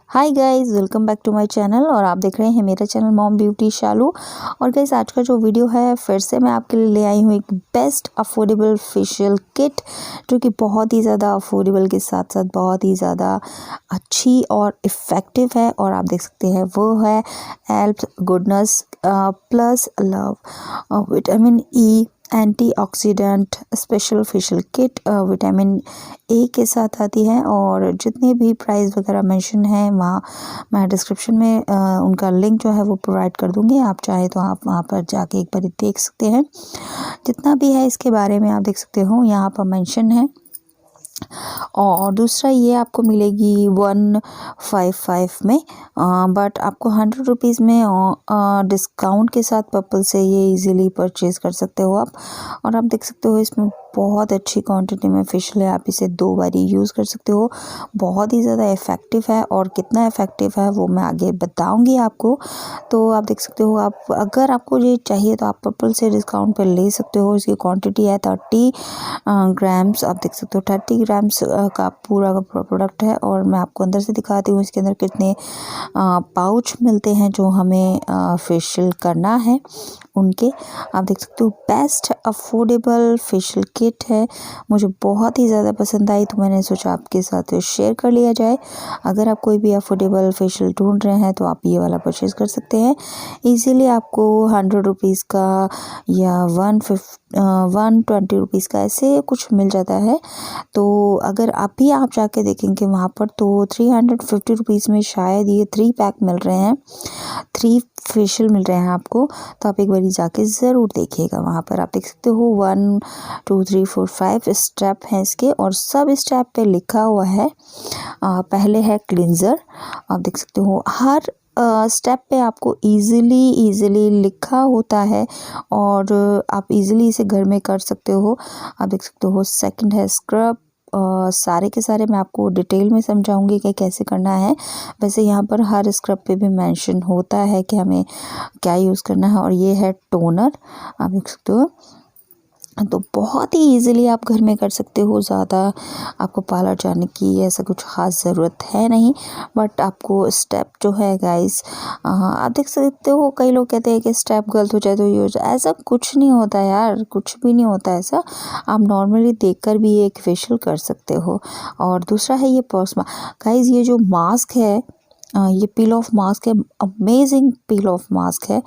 Hi guys, welcome back to my channel. और आप देख रहे हैं मेरा चैनल मॉम ब्यूटी शालू। और गाइस, आज का जो वीडियो है फिर से मैं आपके लिए ले आई हूँ एक बेस्ट अफोर्डेबल फेशियल किट, जो कि बहुत ही ज़्यादा अफोर्डेबल के साथ साथ बहुत ही ज़्यादा अच्छी और इफ़ेक्टिव है। और आप देख सकते हैं वो है Alps goodness plus love vitamin E antioxidant special facial kit vitamin A के साथ आती है। और जितने भी प्राइस वगैरह मेंशन है वहाँ मैं डिस्क्रिप्शन में उनका लिंक जो है वो प्रोवाइड कर दूँगी। आप चाहे तो आप वहाँ पर जाके एक बार देख सकते हैं। जितना भी है इसके बारे में आप देख सकते हो, यहाँ पर मेंशन है। और दूसरा ये आपको मिलेगी 155 में, बट आपको 100 रुपीज़ में डिस्काउंट के साथ पर्पल से ये इजीली परचेज़ कर सकते हो आप। और आप देख सकते हो इसमें बहुत अच्छी क्वांटिटी में फिशियल है, आप इसे 2 बारी यूज़ कर सकते हो। बहुत ही ज़्यादा इफ़ेक्टिव है, और कितना इफ़ेक्टिव है वो मैं आगे बताऊंगी आपको। तो आप देख सकते हो, आप अगर आपको ये चाहिए तो आप पर्पल से डिस्काउंट पे ले सकते हो। इसकी क्वांटिटी है 30 ग्राम्स। आप देख सकते हो 30 ग्राम्स का पूरा का प्रोडक्ट है। और मैं आपको अंदर से दिखाती हूँ इसके अंदर कितने पाउच मिलते हैं जो हमें फेशियल करना है उनके। आप देख सकते हो बेस्ट अफोर्डेबल फेशियल किट है, मुझे बहुत ही ज़्यादा पसंद आई, तो मैंने सोचा आपके साथ शेयर कर लिया जाए। अगर आप कोई भी अफोर्डेबल फेशियल ढूंढ रहे हैं तो आप ये वाला परचेज़ कर सकते हैं। इजीली आपको 100 रुपीज़ का या 120 का ऐसे कुछ मिल जाता है। तो अगर अभी आप जाके देखेंगे वहाँ पर तो 350 रुपीज़ में शायद ये 3 पैक मिल रहे हैं, 3 फेशियल मिल रहे हैं आपको। तो आप एक बारी जाके ज़रूर देखिएगा। वहाँ पर आप देख सकते हो 1 2 3 4 5 स्टेप हैं इसके, और सब स्टेप पे लिखा हुआ है। पहले है क्लींजर। आप देख सकते हो हर स्टेप पे आपको इजीली लिखा होता है, और आप इजीली इसे घर में कर सकते हो। आप देख सकते हो सेकंड है स्क्रब। सारे के सारे मैं आपको डिटेल में समझाऊंगी कि कैसे करना है। वैसे यहाँ पर हर स्क्रब पे भी मेंशन होता है कि हमें क्या यूज़ करना है। और ये है टोनर। आप देख सकते हो, तो बहुत ही इजीली आप घर में कर सकते हो। ज़्यादा आपको पार्लर जाने की ऐसा कुछ ख़ास ज़रूरत है नहीं। बट आपको स्टेप जो है गाइस, आप देख सकते हो कई लोग कहते हैं कि स्टेप गलत हो जाए तो ये हो जाए। ऐसा कुछ नहीं होता यार, कुछ भी नहीं होता ऐसा। आप नॉर्मली देखकर भी एक फेशियल कर सकते हो। और दूसरा है ये पर्स गाइस, ये जो मास्क है, ये पील ऑफ मास्क है, अमेजिंग पील ऑफ मास्क है,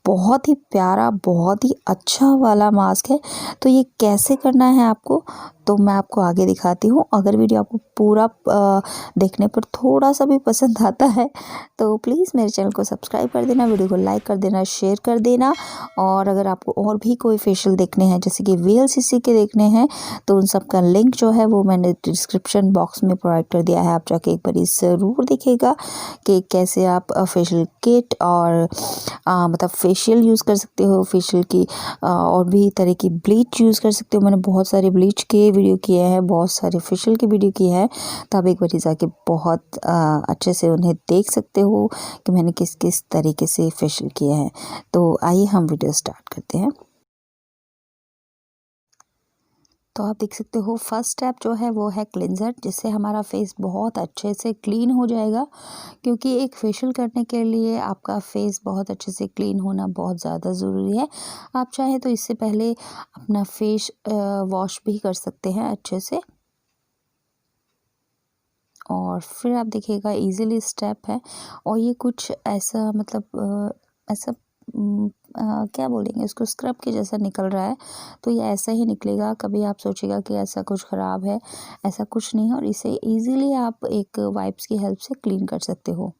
बहुत ही प्यारा बहुत ही अच्छा वाला मास्क है। तो ये कैसे करना है आपको, तो मैं आपको आगे दिखाती हूँ। अगर वीडियो आपको पूरा देखने पर थोड़ा सा भी पसंद आता है तो प्लीज़ मेरे चैनल को सब्सक्राइब कर देना, वीडियो को लाइक कर देना, शेयर कर देना। और अगर आपको और भी कोई फेशियल देखने हैं, जैसे कि VLCC के देखने हैं, तो उन सब का लिंक जो है वो मैंने डिस्क्रिप्शन बॉक्स में प्रोवाइड कर दिया है। आप जाके एक बार ज़रूर देखिएगा कि कैसे आप फेशियल किट और मतलब फेशियल यूज़ कर सकते हो। फेशियल की और भी तरह की ब्लीच यूज़ कर सकते हो। मैंने बहुत सारे ब्लीच के वीडियो किए हैं, बहुत सारे फेशियल के वीडियो किए हैं। तो आप एक बार जाके बहुत अच्छे से उन्हें देख सकते हो कि मैंने किस किस तरीके से फेशियल किए हैं। तो आइए हम वीडियो स्टार्ट करते हैं। तो आप देख सकते हो फर्स्ट स्टेप जो है वो है क्लिंजर, जिससे हमारा फेस बहुत अच्छे से क्लीन हो जाएगा। क्योंकि एक फेशियल करने के लिए आपका फेस बहुत अच्छे से क्लीन होना बहुत ज़्यादा ज़रूरी है। आप चाहे तो इससे पहले अपना फेस वॉश भी कर सकते हैं अच्छे से। और फिर आप देखिएगा इजीली स्टेप है। और ये कुछ ऐसा मतलब ऐसा क्या बोलेंगे इसको, स्क्रब के जैसा निकल रहा है। तो ये ऐसा ही निकलेगा, कभी आप सोचेगा कि ऐसा कुछ ख़राब है, ऐसा कुछ नहीं है। और इसे इजीली आप एक वाइप्स की हेल्प से क्लीन कर सकते हो।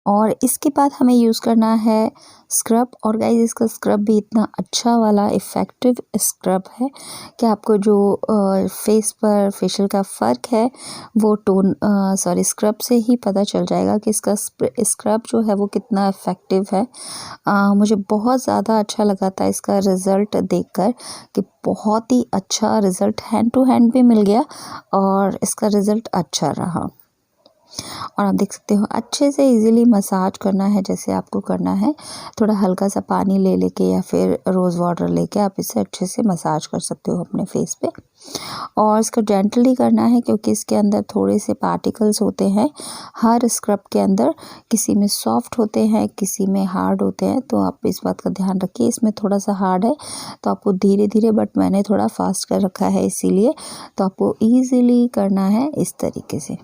और इसके बाद हमें यूज़ करना है स्क्रब। और गाइस, इसका स्क्रब भी इतना अच्छा वाला इफ़ेक्टिव स्क्रब है कि आपको जो फेस पर फेशियल का फ़र्क है वो स्क्रब से ही पता चल जाएगा कि इसका स्क्रब जो है वो कितना इफ़ेक्टिव है। मुझे बहुत ज़्यादा अच्छा लगा था इसका रिज़ल्ट देखकर कि बहुत ही अच्छा रिज़ल्ट हैंड टू हैंड भी मिल गया, और इसका रिज़ल्ट अच्छा रहा। और आप देख सकते हो अच्छे से इजीली मसाज करना है जैसे आपको करना है। थोड़ा हल्का सा पानी ले लेके या फिर रोज़ वाटर लेके आप इसे अच्छे से मसाज कर सकते हो अपने फेस पे। और इसको जेंटली करना है क्योंकि इसके अंदर थोड़े से पार्टिकल्स होते हैं हर स्क्रब के अंदर, किसी में सॉफ्ट होते हैं किसी में हार्ड होते हैं, तो आप इस बात का ध्यान रखिए। इसमें थोड़ा सा हार्ड है तो आपको धीरे धीरे, बट मैंने थोड़ा फास्ट कर रखा है इसीलिए, तो आपको ईजिली करना है इस तरीके से।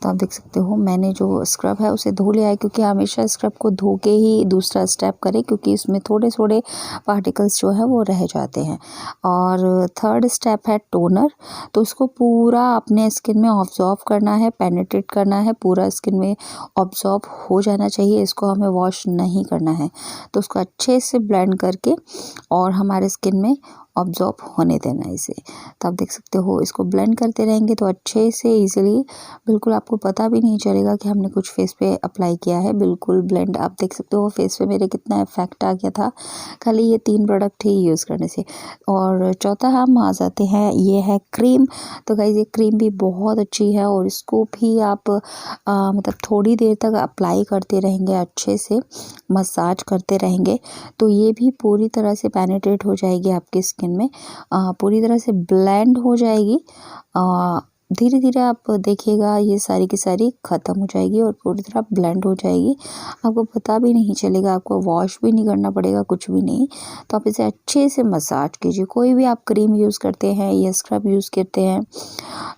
तो आप देख सकते हो मैंने जो स्क्रब है उसे धो लिया है, क्योंकि हमेशा स्क्रब को धो के ही दूसरा स्टेप करें क्योंकि इसमें थोड़े थोड़े पार्टिकल्स जो है वो रह जाते हैं। और थर्ड स्टेप है टोनर, तो उसको पूरा अपने स्किन में ऑब्जॉर्व करना है, पेनिट्रेट करना है, पूरा स्किन में ऑब्जॉर्व हो जाना चाहिए। इसको हमें वॉश नहीं करना है, तो उसको अच्छे से ब्लेंड करके और हमारे स्किन में ऑब्जॉर्व होने देना है इसे। तो आप देख सकते हो इसको ब्लेंड करते रहेंगे तो अच्छे से इजीली, बिल्कुल आपको पता भी नहीं चलेगा कि हमने कुछ फेस पे अप्लाई किया है। बिल्कुल ब्लेंड, आप देख सकते हो फेस पे मेरे कितना इफेक्ट आ गया था खाली ये 3 प्रोडक्ट ही यूज़ करने से। और चौथा हम आ जाते हैं, ये है क्रीम। तो गाइस ये क्रीम भी बहुत अच्छी है और इसको भी आप मतलब थोड़ी देर तक अप्लाई करते रहेंगे, अच्छे से मसाज करते रहेंगे तो ये भी पूरी तरह से पेनिट्रेट हो जाएगी आपकी स्किन में, पूरी तरह से ब्लेंड हो जाएगी। धीरे धीरे आप देखिएगा ये सारी की सारी ख़त्म हो जाएगी और पूरी तरह ब्लेंड हो जाएगी, आपको पता भी नहीं चलेगा, आपको वॉश भी नहीं करना पड़ेगा, कुछ भी नहीं। तो आप इसे अच्छे से मसाज कीजिए। कोई भी आप क्रीम यूज़ करते हैं या स्क्रब यूज़ करते हैं,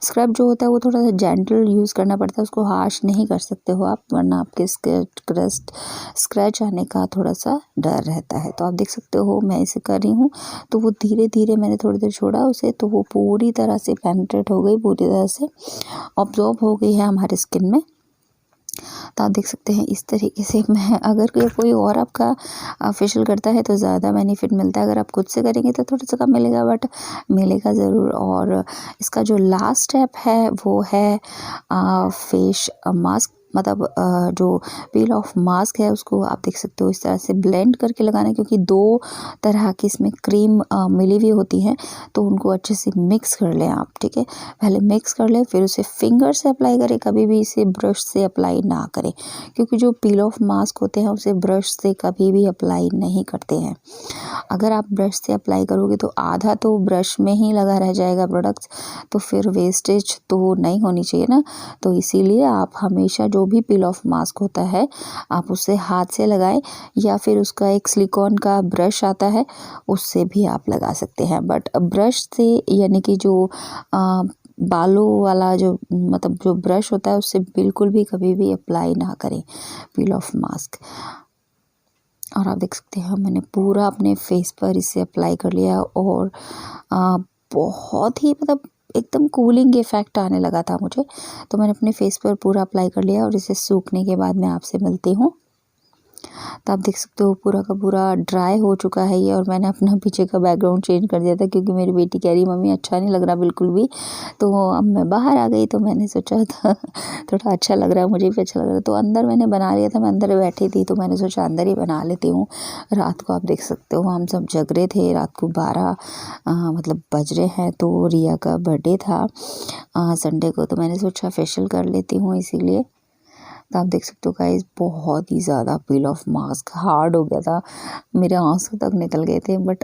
स्क्रब जो होता है वो थोड़ा सा जेंटल यूज़ करना पड़ता है, उसको हार्श नहीं कर सकते हो आप, वरना आपके स्क्रैच आने का थोड़ा सा डर रहता है। तो आप देख सकते हो मैं इसे कर रही हूँ तो वो धीरे धीरे, मैंने थोड़ी देर छोड़ा उसे तो वो पूरी तरह से पेनिट्रेट हो गई, पूरी तरह से ऑब्जॉर्ब हो गई है हमारे स्किन में। तो आप देख सकते हैं इस तरीके से। मैं अगर कोई और आपका फेशियल करता है तो ज़्यादा बेनिफिट मिलता है, अगर आप खुद से करेंगे तो थोड़ा सा कम मिलेगा, बट मिलेगा ज़रूर। और इसका जो लास्ट स्टेप है वो है फेस मास्क, मतलब जो पील ऑफ मास्क है उसको आप देख सकते हो इस तरह से ब्लेंड करके लगाना है, क्योंकि 2 तरह की इसमें क्रीम मिली हुई होती है, तो उनको अच्छे से मिक्स कर लें आप, ठीक है। पहले मिक्स कर लें फिर उसे फिंगर से अप्लाई करें, कभी भी इसे ब्रश से अप्लाई ना करें, क्योंकि जो पील ऑफ मास्क होते हैं उसे ब्रश से कभी भी अप्लाई नहीं करते हैं। अगर आप ब्रश से अप्लाई करोगे तो आधा तो ब्रश में ही लगा रह जाएगा प्रोडक्ट्स, तो फिर वेस्टेज तो नहीं होनी चाहिए ना। तो इसीलिए आप हमेशा जो भी पील ऑफ मास्क होता है आप उसे हाथ से लगाएं, या फिर उसका एक सिलिकॉन का ब्रश आता है उससे भी आप लगा सकते हैं। बट ब्रश से, यानी कि जो बालों वाला जो, मतलब जो ब्रश होता है उससे बिल्कुल भी कभी भी अप्लाई ना करें पील ऑफ मास्क। और आप देख सकते हैं मैंने पूरा अपने फेस पर इसे अप्लाई कर लिया और बहुत ही, मतलब एकदम कूलिंग इफ़ेक्ट आने लगा था मुझे, तो मैंने अपने फेस पर पूरा अप्लाई कर लिया और इसे सूखने के बाद मैं आपसे मिलती हूँ। तो आप देख सकते हो पूरा का पूरा ड्राई हो चुका है ये, और मैंने अपना पीछे का बैकग्राउंड चेंज कर दिया था क्योंकि मेरी बेटी कह रही मम्मी अच्छा नहीं लग रहा बिल्कुल भी। तो अब मैं बाहर आ गई तो मैंने सोचा था थोड़ा अच्छा लग रहा है, मुझे भी अच्छा लग रहा है, तो अंदर मैंने बना लिया था। मैं अंदर बैठी थी तो मैंने सोचा अंदर ही बना लेती हूँ। रात को आप देख सकते हो हम सब जग रहे थे, रात को 12 मतलब बज रहे हैं, तो रिया का बर्थडे था संडे को, तो मैंने सोचा फेशियल कर लेती हूँ इसीलिए। तो आप देख सकते हो गाइस बहुत ही ज़्यादा पील ऑफ मास्क हार्ड हो गया था, मेरे आंसू तक निकल गए थे। बट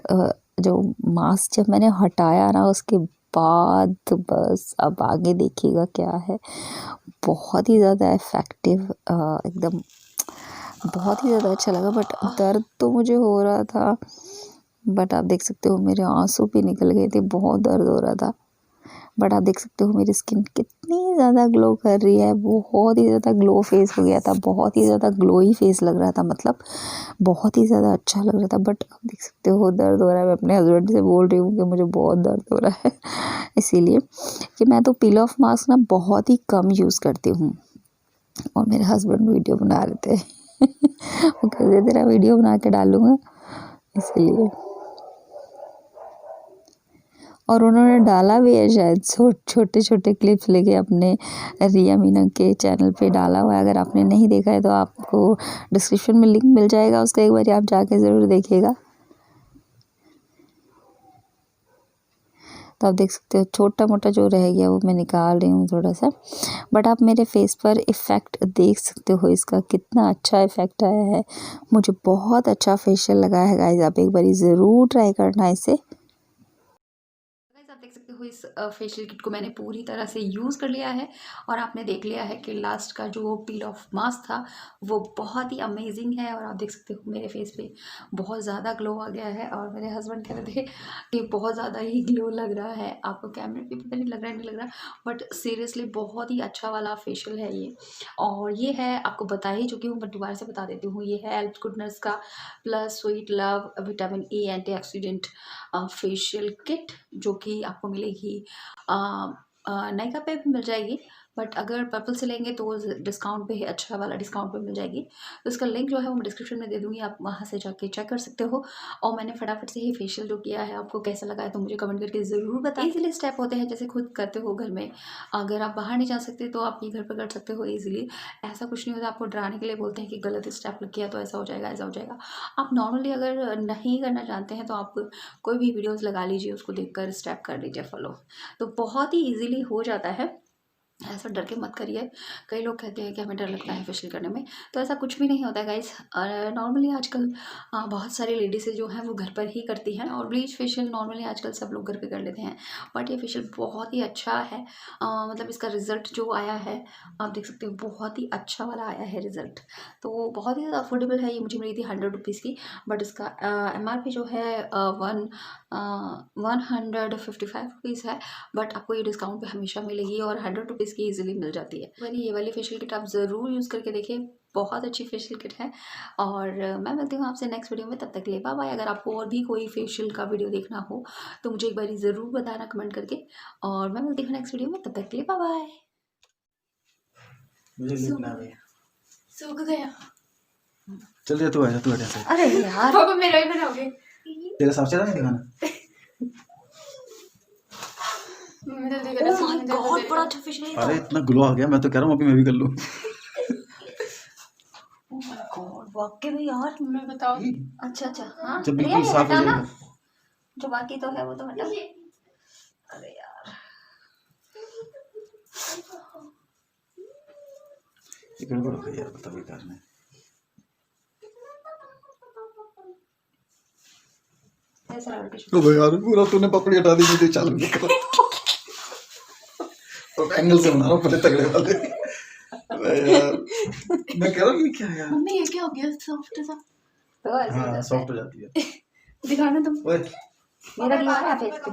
जो मास्क जब मैंने हटाया ना उसके बाद बस अब आगे देखिएगा क्या है, बहुत ही ज़्यादा इफ़ेक्टिव, एकदम बहुत ही ज़्यादा अच्छा लगा। बट दर्द तो मुझे हो रहा था, बट आप देख सकते हो मेरे आंसू भी निकल गए थे, बहुत दर्द हो रहा था। बट आप देख सकते हो मेरी स्किन कितनी ज़्यादा ग्लो कर रही है, बहुत ही ज़्यादा ग्लो फेस हो गया था, बहुत ही ज़्यादा ग्लोई फेस लग रहा था, मतलब बहुत ही ज़्यादा अच्छा लग रहा था। बट आप देख सकते हो दर्द हो रहा है, मैं अपने हस्बैंड से बोल रही हूँ कि मुझे बहुत दर्द हो रहा है इसीलिए कि मैं तो पील ऑफ मास्क ना बहुत ही कम यूज़ करती हूँ। और मेरे हस्बैंड वीडियो बना रहे थे वो कह रहे तेरा वीडियो बना के डालूँगा, इसीलिए। और उन्होंने डाला भी है शायद, छोटे छोटे क्लिप्स लेके अपने रिया मीना के चैनल पे डाला हुआ है। अगर आपने नहीं देखा है तो आपको डिस्क्रिप्शन में लिंक मिल जाएगा उसका, एक बार आप जाके ज़रूर देखिएगा। तो आप देख सकते हो छोटा मोटा जो रह गया वो मैं निकाल रही हूँ थोड़ा सा। बट आप मेरे फेस पर इफ़ेक्ट देख सकते हो इसका कितना अच्छा इफ़ेक्ट आया है। मुझे बहुत अच्छा फेशियल लगा है गाइस, आप एक बारी ज़रूर ट्राई करना इसे। गाइस आप देख सकते हो इस फेशियल किट को मैंने पूरी तरह से यूज़ कर लिया है और आपने देख लिया है कि लास्ट का जो पील ऑफ मास्क था वो बहुत ही अमेजिंग है। और आप देख सकते हो मेरे फेस पे बहुत ज़्यादा ग्लो आ गया है और मेरे हस्बैंड कह रहे थे कि बहुत ज़्यादा ही ग्लो लग रहा है। आपको कैमरे पे पता नहीं लग रहा है नहीं लग रहा, बट सीरियसली बहुत ही अच्छा वाला फेशियल है ये। और ये है आपको बता ही चुकी हूँ बट दोबारा से बता देती हूँ, ये है एल्प्स गुडनेस का plus sweet love vitamin A antioxidant facial kit, जो कि आपको मिलेगी नायका पे भी मिल जाएगी। बट अगर पर्पल से लेंगे तो डिस्काउंट पे ही, अच्छा वाला डिस्काउंट पे मिल जाएगी। तो इसका लिंक जो है वो मैं डिस्क्रिप्शन में दे दूँगी, आप वहाँ से जाके चेक कर सकते हो। और मैंने फटाफट से ही फेशियल जो किया है, आपको कैसा लगा है तो मुझे कमेंट करके ज़रूर बताएं। ईज़िली स्टेप होते हैं जैसे खुद करते हो घर में, अगर आप बाहर नहीं जा सकते तो आप ये घर पर कर सकते हो ईज़िली। ऐसा कुछ नहीं होता, आपको डराने के लिए बोलते हैं कि गलत स्टेप किया तो ऐसा हो जाएगा ऐसा हो जाएगा। आप नॉर्मली अगर नहीं करना जानते हैं तो आप कोई भी वीडियोज़ लगा लीजिए, उसको देखकर स्टेप कर लीजिए फॉलो, तो बहुत ही ईज़िली हो जाता है। ऐसा डर के मत करिए। कई लोग कहते हैं कि हमें डर लगता है फेशियल करने में, तो ऐसा कुछ भी नहीं होता है गाइस। नॉर्मली आजकल बहुत सारी लेडीज़ें जो हैं वो घर पर ही करती हैं और ब्लीच फेशियल नॉर्मली आजकल सब लोग घर पे कर लेते हैं। बट ये फेशियल बहुत ही अच्छा है, मतलब इसका रिज़ल्ट जो आया है आप देख सकते हो बहुत ही अच्छा वाला आया है रिज़ल्ट। तो बहुत ही ज़्यादा अफोर्डेबल है, ये मुझे मिली थी 100 रुपीज़ की। बट इसका MRP जो है 155 रुपीज़ है। बट आपको ये डिस्काउंट पे हमेशा मिलेगी और 100 रुपीज़ की ईजिली मिल जाती है। वही ये वाली फेशियल किट आप ज़रूर यूज़ करके देखिए, बहुत अच्छी फेशियल किट है। और मैं मिलती हूँ आपसे नेक्स्ट वीडियो में, तब तक के लिए बाय बाय। अगर आपको और भी कोई फेशियल का वीडियो देखना हो तो मुझे एक बार ज़रूर बताना कमेंट करके, और मैं मिलती हूँ नेक्स्ट वीडियो में, तब तक के लिए बाय बाय। सूख गया, चल जा तू, आजा तू हट से। अरे यार पापा मेरा ही बनाओगे, तेरा साफ चला नहीं दिखाना। बहुत बड़ा अच्छा फिश है। अरे इतना ग्लो आ गया, मैं तो कह रहा हूँ अभी मैं भी कर लूँ। ओह माय गॉड, वाकई में यार, मैं बताओ। अच्छा अच्छा, हाँ जब बिल्कुल साफ हो जाएगा, जो बाकी तो है वो तो हटा। अरे यार ये गड़बड़ हो गई यार, बता बेकार में। तो यार पूरा तूने पपड़ी हटा दी, मुझे चालू नहीं करो। तो एंगल से बना रहा हूँ पहले तगड़े वाले। यार मैं कह रहा हूँ क्या यार, मम्मी ये क्या हो गया, सॉफ्ट सा तो ऐसे हाँ सॉफ्ट हो जाती है। दिखाना तुम, ओए मेरा दिया है फेस पे।